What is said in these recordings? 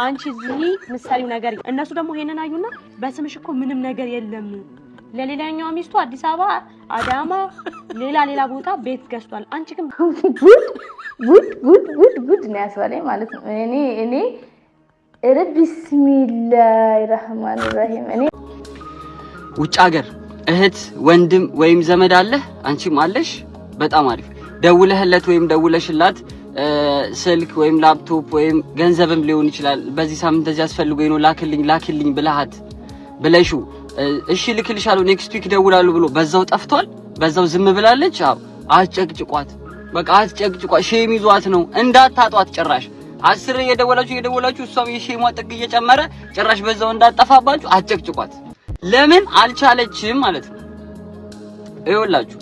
አንቺ እዚህ ምሳሌው ነገር እነሱ ደግሞ ይሄንን አዩና በስምሽ እኮ ምንም ነገር የለም ለሌላኛው ሚስቱ አዲስ አበባ አዳማ ሌላ ቦታ ቤት ገዝቷል አንቺ ግን ጉድ ነው ያስባለኝ ማለት ነው እኔ ቢስሚላሂ ረህማን ረሂም እኔ ውጭ ሀገር እህት ወንድም ወይም ዘመድ አለ አንቺም አለሽ በጣም አሪፍ ደውለህለት ወይም ደውለሽላት ስልክ ወይም ላፕቶፕ ወይም ገንዘብም ሊሆን ይችላል በዚህ ሳምንት እንደዚህ አስፈልጎኝ ነው ላክልኝ ብለሹ እሺ ልክልሻለሁ ኔክስት ዊክ ደውላለሁ ብሎ በዛው ጠፍቷል በዛው ዝም ብላለች አው አጨቅጭቋት በቃ አጨቅጭቋት ሼም ይዟት ነው እንዳታጧት ጭራሽ 10 የደወላችሁ እሷም የሼሟ ጥግ እየጨመረ ጭራሽ በዛው እንዳጠፋባችሁ አጨቅጭቋት ለምን አልቻለችም ማለት ነው ይኸውላችሁ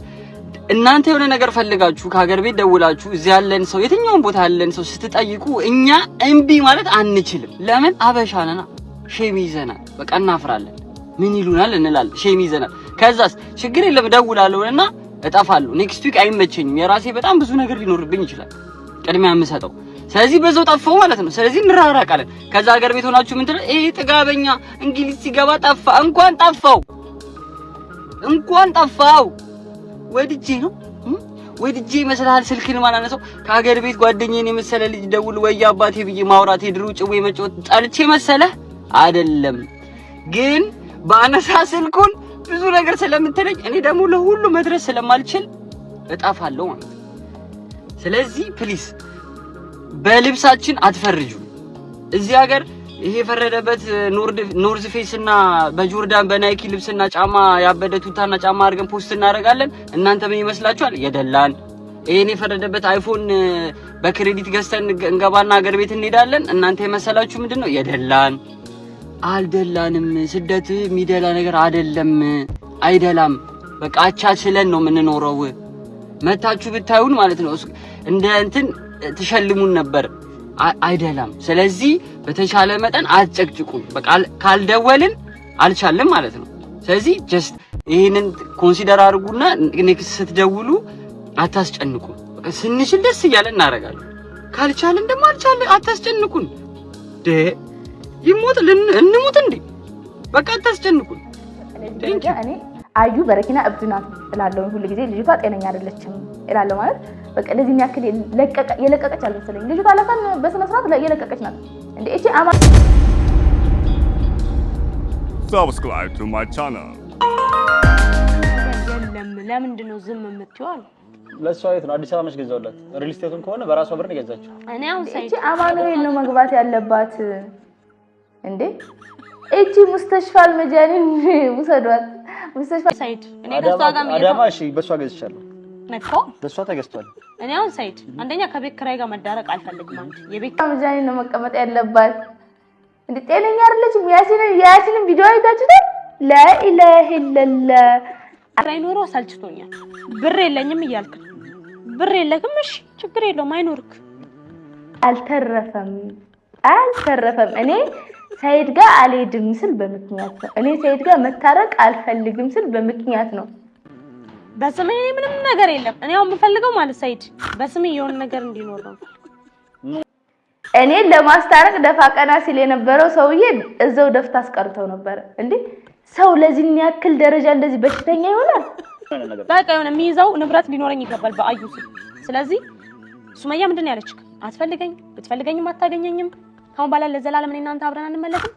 እናንተ የሆነ ነገር ፈልጋችሁ ከሀገር ቤት ደውላችሁ እዚህ ያለን ሰው የትኛውን ቦታ ያለን ሰው ስትጠይቁ እኛ እምቢ ማለት አንችልም ለምን አበሻነና ሼም ይዘናል በቃ እናፍራለን ምን ይሉናል እንላለን ሼም ይዘናል ከዛስ ችግር የለም ደውላለሁና እጠፋለሁ ኔክስት ዊክ አይመቸኝም የራሴ በጣም ብዙ ነገር ሊኖርብኝ ይችላል ቅድሚያ የምሰጠው ስለዚህ በዛው ጠፋው ማለት ነው ስለዚህ እንራራቃለን ከዛ ሀገር ቤት ሆናችሁ ምን ትላለህ ጥጋበኛ እንግሊዝ ሲገባ ጠፋ እንኳን ጠፋው ወድጄ መስላል ስልክን ማናነሰው ከሀገር ቤት ጓደኛዬን የመሰለ ልጅ ደውል ወይ አባቴ ብዬ ማውራት ሄድሩ ጭዌ መጫወት ጣልቼ መሰለ አይደለም ግን ባነሳ ስልኩን ብዙ ነገር ስለምትለኝ እኔ ደግሞ ለሁሉ መድረስ ስለማልችል እጣፋለሁ ማለት ስለዚህ ፕሊስ በልብሳችን አትፈርጁ እዚህ ሀገር ይሄ ፈረደበት ኖርዝ ፌስ እና በጆርዳን በናይኪ ልብስና ጫማ ያበደ ቱታና ጫማ አድርገን ፖስት እናደርጋለን እናንተ ምን ይመስላችኋል የደላን ይሄን የፈረደበት አይፎን በክሬዲት ገዝተን እንገባና ሀገር ቤት እንሄዳለን እናንተ የመሰላችሁ ምንድነው የደላን አልደላንም ስደት ሚደላ ነገር አይደለም በቃ አቻችለን ነው የምንኖረው መታችሁ ብታዩን ማለት ነው እንደ እንትን ተሸልሙን ነበር አይደለም ስለዚህ በተሻለ መጠን አጨቅጭቁን በቃ ካልደወልን አልቻለም ማለት ነው ስለዚህ ጀስት ይሄንን ኮንሲደር አድርጉና ኔክስት ስትደውሉ አታስጨንቁ በቃ ስንችል ደስ እያለ እናረጋለን ካልቻለን ደግሞ አልቻለን አታስጨንቁን እንሙት እንዴ በቃ አታስጨንቁን እኔ አዩ በረኪና እብድናት እላለሁ ሁሉ ጊዜ ልጅቷ ጤነኛ አይደለችም እላለሁ ማለት በቃ ለዚህ ያክል የለቀቀች አልመሰለኝ ልጅቷ አላታን በስነ ስርዓት የለቀቀች ናት እንዴ እቺ አማ Subscribe to my channel ለምንድን ነው ዝም የምትይው ለሷ የት ነው አዲስ አበባ መች ገዛውላት ሪል ስቴቱን ከሆነ በራሷ ብር ነው ገዛችው እኔ አሁን ሳይት እቺ አማኑኤል ነው መግባት ያለባት እንዴ እቺ ሙስተሽፋል መጃኒን ውሰዷት ሙስተሽፋ ሳይት እኔ ከሷ ጋር አዳማ እሺ በሷ ገዝቻለሁ ነኮ በሷ ተገዝቷል እኔ አሁን ሳይት አንደኛ ከቤት ክራይ ጋር መዳረቅ አልፈልግም አንተ የቤት መጃኒን ነው መቀመጥ ያለባት እንዴ ጤነኛ አይደለችም ያሲንን ቪዲዮ አይታችሁታል ላኢላሀ ኢላላህ ክራይ ኖሮ ሰልችቶኛል ብር የለኝም እያልክ ብር የለክም እሺ ችግር የለውም አይኖርክ አልተረፈም እኔ ሰይድ ጋር አልሄድም ስል በምክንያት ነው እኔ ሰይድ ጋር መታረቅ አልፈልግም ስል በምክንያት ነው በስሜ ምንም ነገር የለም እኔ አሁን የምፈልገው ማለት ሰይድ በስሜ የሆነ ነገር እንዲኖር ነው እኔ ለማስታረቅ ደፋ ቀና ሲል የነበረው ሰውዬ እዛው ደፍታ አስቀርተው ነበር እንዴ ሰው ለዚህ ያክል ደረጃ እንደዚህ በሽተኛ ይሆናል በቃ የሆነ የሚይዘው ንብረት ሊኖረኝ ይገባል በአዩ ስለዚህ ሱመያ ምንድን ያለች አትፈልገኝ ብትፈልገኝም አታገኘኝም ካሁን ባላ ለዘላለም እኔ እናንተ አብረን አንመለስም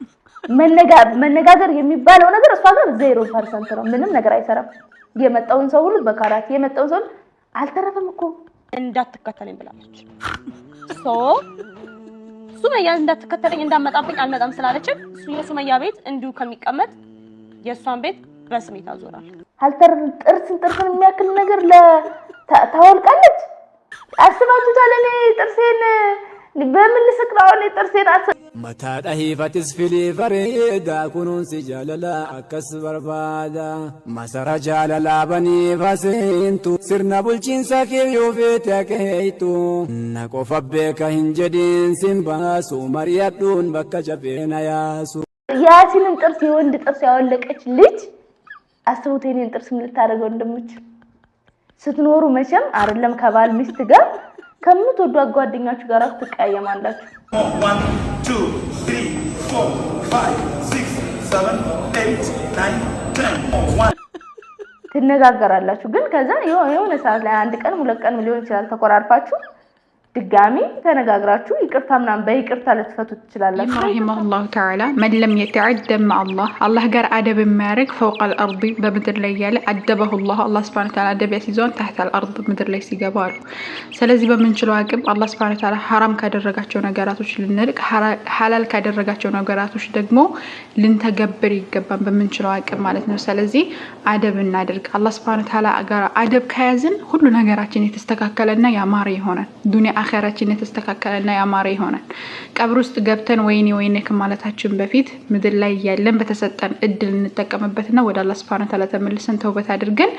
መነጋገር የሚባለው ነገር እሷ ጋር 0% ነው ምንም ነገር አይሰራም የመጣውን ሰው ሁሉ በካራት የመጣውን ሰው አልተረፈም እኮ እንዳትከተለኝ ብላለች ሱመያ እንዳትከተለኝ እንዳመጣብኝ አልመጣም ስላለች ሱመያ ቤት እንዲሁ ከሚቀመጥ የሷን ቤት በስሜ ታዞራል አልተረፈም ጥርስን የሚያክል ነገር ታወልቃለች አስባችሁታል እኔ ጥርሴን በምን ልስቅራው እኔ ጥርሴን متى دهيفتس فيلي فريدا كنون سجاللا أكس بربادا مسار جاللا بني فاسنتو سرنا بلچين ساكيو يوفيتك هيتو نكو فبك هنجدين سنباسو مريادون بكا جبينا ياسو ያሲንን ጥርስ የወንድ ጥርስ ያወለቀች ልጅ አስቡት የኔን ጥርስ ምን ልታረገው እንደምትችል ስትኖሩ መቼም አይደለም ከባል ሚስት ጋር ከምትወዱ ጓደኛችሁ ጋር ትቀያየማላችሁ 1 2 3 ትነጋገራላችሁ ግን ከዛ የሆነ ሰዓት ላይ አንድ ቀን ሁለት ቀን ሊሆን ይችላል ተቆራርፋችሁ ድጋሚ ተነጋግራችሁ ይቅርታ ምናምን በይቅርታ ልትፈቱ ትችላላችሁ ረሂመሁላሁ ተዓላ من لم يتعد مع الله الله ጋር አደብ የሚያደርግ فوق الارض በምድር ላይ ያለ አደበሁ الله الله سبحانه وتعالى አደብ ያሲዞን تحت الارض ምድር ላይ ሲገባሉ ስለዚህ በመንችለው አቅም الله سبحانه وتعالى حرام ካደረጋቸው ነገራቶች ልንርቅ ሐላል ካደረጋቸው ነገራቶች ደግሞ ልንተገብር ይገባን በመንችለው አቅም ማለት ነው ስለዚህ አደብ እናድርግ الله سبحانه وتعالى ጋር አደብ ከያዝን ሁሉ ነገራችን የተስተካከለና ያማረ ይሆናል ዱንያ አኺራችን የተስተካከለና ያማረ ይሆናል ቀብር ውስጥ ገብተን ወይኔ ከማለታችን በፊት ምድር ላይ ያለን በተሰጠን እድል እንጠቀምበትና ወደ አላህ Subhanahu Wa Ta'ala ተመልሰን ተውበት አድርገን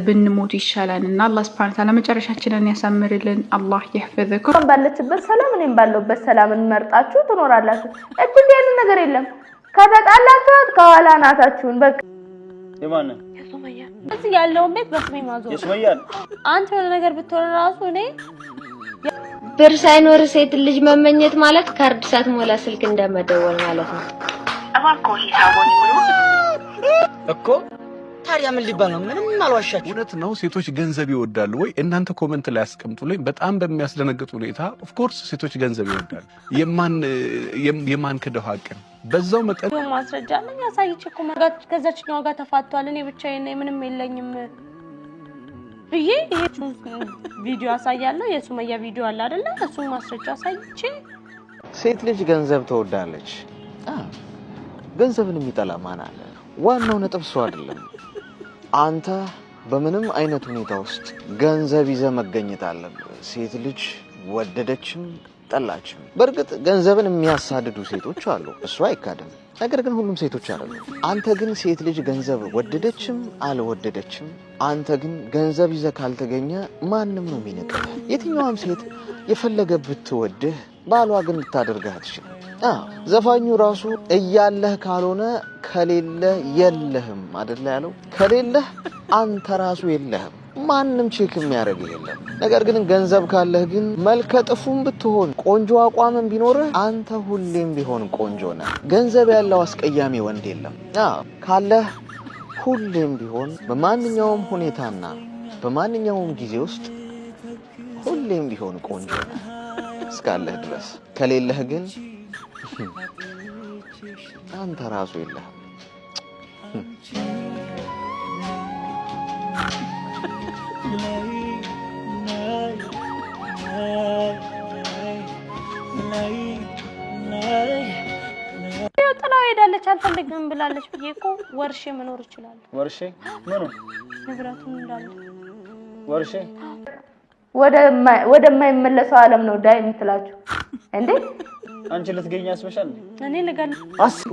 ብንሞት ይሻላልና አላህ Subhanahu Wa Ta'ala መጨረሻችንን ያሳምርልን አላህ ይحفظكم ባለችበት ሰላም እኔም ባለውበት ሰላም እንመርጣችሁ ትኖራላችሁ እዚህ ያለ ነገር የለም ከተጣላችሁ ከኋላ ናታችሁን በቃ የማን የሱመያ እዚህ ያለው ቤት በስሜ ማዞር የሱመያ አንተ የሆነ ነገር ብትወራ ራሱ እኔ ብር ሳይኖር ሴት ልጅ መመኘት ማለት ካርድ ሳትሞላ ስልክ እንደመደወል ማለት ነው። እባክዎ ሂሳቡን ይሙሉ እኮ ታዲያ ምን ሊባል ነው? ምንም አልዋሻችሁ። እውነት ነው። ሴቶች ገንዘብ ይወዳሉ ወይ? እናንተ ኮሜንት ላይ አስቀምጡልኝ። በጣም በሚያስደነግጥ ሁኔታ ኦፍ ኮርስ ሴቶች ገንዘብ ይወዳሉ። የማን ከደው ሀቅ ነው። በዛው መጠን ማስረጃ አለኝ አሳይቼ እኮ ከዛችኛው ጋር ተፋቷል። እኔ ብቻዬን ነኝ ምንም የለኝም ብዬ ይሄ ቪዲዮ አሳያለሁ። የሱመያ ቪዲዮ አለ አይደለ? እሱ ማስረጃ አሳይቼ ሴት ልጅ ገንዘብ ትወዳለች። ገንዘብን የሚጠላ ማን አለ? ዋናው ነጥብ እሱ አይደለም። አንተ በምንም አይነት ሁኔታ ውስጥ ገንዘብ ይዘህ መገኘት አለብህ። ሴት ልጅ ወደደችም ጠላችም። በእርግጥ ገንዘብን የሚያሳድዱ ሴቶች አሉ፣ እሱ አይካድም። ነገር ግን ሁሉም ሴቶች አይደሉም። አንተ ግን ሴት ልጅ ገንዘብ ወደደችም አልወደደችም፣ አንተ ግን ገንዘብ ይዘህ ካልተገኘ ማንም ነው የሚነቅህ። የትኛውም ሴት የፈለገ ብትወድህ ባሏ ግን ልታደርግህ አትችልም። ዘፋኙ ራሱ እያለህ ካልሆነ ከሌለ የለህም አይደል ያለው? ከሌለህ አንተ ራሱ የለህም። ማንም ቼክ የሚያደርግ የለም። ነገር ግን ገንዘብ ካለህ ግን መልከ ጥፉም ብትሆን ቆንጆ አቋምም ቢኖርህ አንተ ሁሌም ቢሆን ቆንጆ ነህ። ገንዘብ ያለው አስቀያሚ ወንድ የለም። ካለህ ሁሌም ቢሆን በማንኛውም ሁኔታና በማንኛውም ጊዜ ውስጥ ሁሌም ቢሆን ቆንጆ ነህ እስካለህ ድረስ። ከሌለህ ግን አንተ ራሱ የለህም። ጥላው ሄዳለች አልፈልግም ብላለች ብዬ እኮ ወርሼ መኖር ይችላል። ወርሼ ምኑ ንብረቱን እንዳለ ወርሼ ወደማይመለሰው ዓለም ነው ዳይ የምትላችሁ እንዴ? አንቺ ልትገኝ ያስበሻል። እኔ ልገል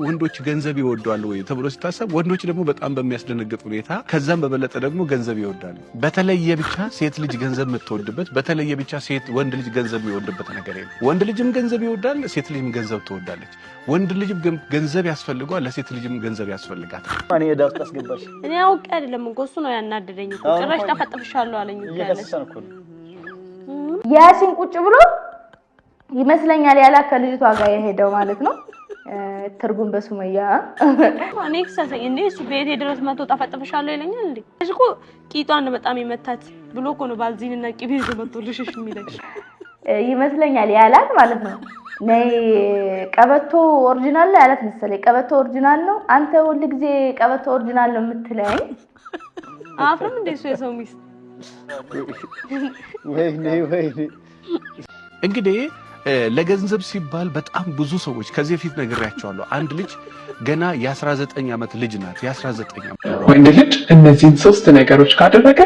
ወንዶች ገንዘብ ይወዳሉ ወይ ተብሎ ሲታሰብ ወንዶች ደግሞ በጣም በሚያስደነግጥ ሁኔታ ከዛም በበለጠ ደግሞ ገንዘብ ይወዳሉ። በተለየ ብቻ ሴት ልጅ ገንዘብ የምትወድበት በተለየ ብቻ ወንድ ልጅ ገንዘብ የሚወድበት ነገር የለም። ወንድ ልጅም ገንዘብ ይወዳል፣ ሴት ልጅም ገንዘብ ትወዳለች። ወንድ ልጅም ገንዘብ ያስፈልገዋል፣ ለሴት ልጅም ገንዘብ ያስፈልጋታል። ማን የዳውስ ታስገባሽ? እኔ አውቄ አይደለም እኮ እሱ ነው ያናደደኝ እኮ ጭራሽ ተፈጥፍሻለሁ አለኝ እኮ ያለሽ ያሲን ቁጭ ብሎ ይመስለኛል ያላ ከልጅቷ ጋር የሄደው ማለት ነው። ትርጉም በሱመያ እኔ ከሰሰኝ እንዴ እሱ ቤቴ ድረስ መጥቶ ተፈጥፍሻለሁ ይለኛል እንዴ? እኮ ቂጧን በጣም የመታት ብሎ እኮ ነው ባልዚንና ቂቤ ዘመቶ ልሽሽ የሚለሽ ይመስለኛል ያላት ማለት ነው። ነይ ቀበቶ ኦሪጂናል ላይ ያላት መሰለኝ። ቀበቶ ኦሪጂናል ነው አንተ ሁሉ ጊዜ ቀበቶ ኦሪጂናል ነው የምትለኝ አፍረም እንደ እሱ የሰው ሚስት ወይኔ እንግዲህ ለገንዘብ ሲባል በጣም ብዙ ሰዎች ከዚህ በፊት ነግሬያቸዋለሁ። አንድ ልጅ ገና የ19 ዓመት ልጅ ናት። የ19 ዓመት ወንድ ልጅ እነዚህን 3 ነገሮች ካደረገ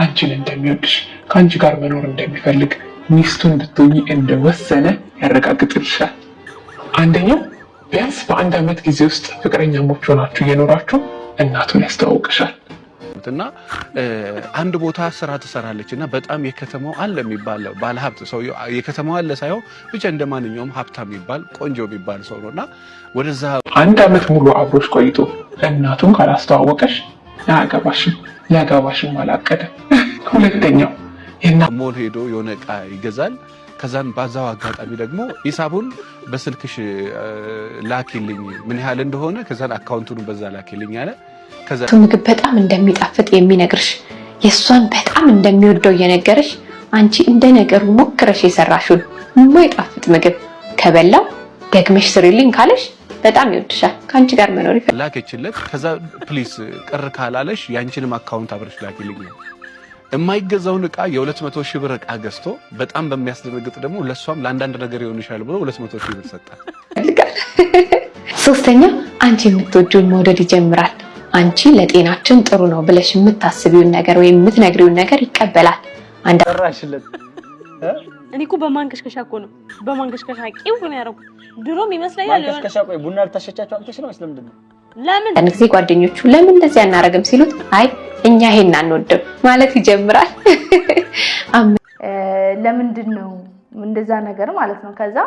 አንቺን እንደሚወድሽ፣ ከአንቺ ጋር መኖር እንደሚፈልግ፣ ሚስቱ እንድትሆኚ እንደወሰነ ያረጋግጥልሻል። አንደኛው ቢያንስ በአንድ ዓመት ጊዜ ውስጥ ፍቅረኛሞች ሆናችሁ እየኖራችሁ እናቱን ያስተዋውቅሻል። እና አንድ ቦታ ስራ ትሰራለች እና በጣም የከተማው አለ የሚባለው ባለሀብት ሰው የከተማው አለ ሳይሆን ብቻ እንደማንኛውም ሀብታም የሚባል ቆንጆ የሚባል ሰው ነውና ወደዛ አንድ ዓመት ሙሉ አብሮሽ ቆይቶ እናቱን ካላስተዋወቀሽ ያጋባሽም አላቀደም። ሁለተኛው ሞል ሄዶ የሆነ ዕቃ ይገዛል። ከዛን ባዛው አጋጣሚ ደግሞ ሂሳቡን በስልክሽ ላኪልኝ ምን ያህል እንደሆነ ከዛን አካውንቱን በዛ ላኪልኝ አለ። ከዛ ምግብ በጣም እንደሚጣፍጥ የሚነግርሽ የሷን በጣም እንደሚወደው እየነገርሽ አንቺ እንደ ነገሩ ሞክረሽ የሰራሽውን የማይጣፍጥ ምግብ ከበላው ደግመሽ ስሪልኝ ካለሽ በጣም ይወድሻል። ካንቺ ጋር መኖር ይፈልጋል። ላከችለት። ከዛ ፕሊስ ቅር ካላለሽ ያንቺንም አካውንት አብረሽ ላኪልኝ። የማይገዛውን ዕቃ የ200 ሺህ ብር ዕቃ ገዝቶ በጣም በሚያስደነግጥ ደግሞ ለሷም ለአንዳንድ ነገር ይሆንሻል ብሎ 200 ሺህ ብር ሰጣት። ሶስተኛ አንቺ የምትወጂውን መውደድ ይጀምራል። አንቺ ለጤናችን ጥሩ ነው ብለሽ የምታስቢውን ነገር ወይም የምትነግሪውን ነገር ይቀበላል። አንዳራሽለት እኔ እኮ በማንከሽከሻ እኮ ነው በማንከሽከሻ ቂው ነው ያረው። ድሮም ይመስለኛል ማንከሽከሻ ቆይ ቡና ልታሸቻቸው አንተሽ ነው ስለምን ነው? ለምን አንድ ጊዜ ጓደኞቹ ለምን እንደዚህ አናረግም ሲሉት አይ እኛ ይሄን አንወድም ማለት ይጀምራል። ለምንድን ነው እንደዛ ነገር ማለት ነው። ከዛ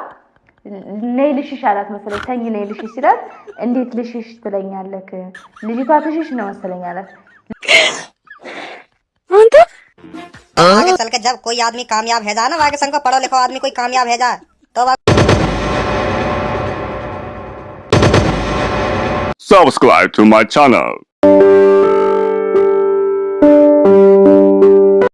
ነይ ልሽሽ አላት መሰለኝ። ተኝ ነይ ልሽሽ ሲላት እንዴት ልሽሽ ትለኛለህ? ልጅቷ ትሽሽ ነው መሰለኝ አላት። አንተ आगे चल के जब कोई आदमी कामयाब है जाए ना आगे संग को पढ़ो लिखो आदमी कोई कामयाब है जाए तो Subscribe to my channel.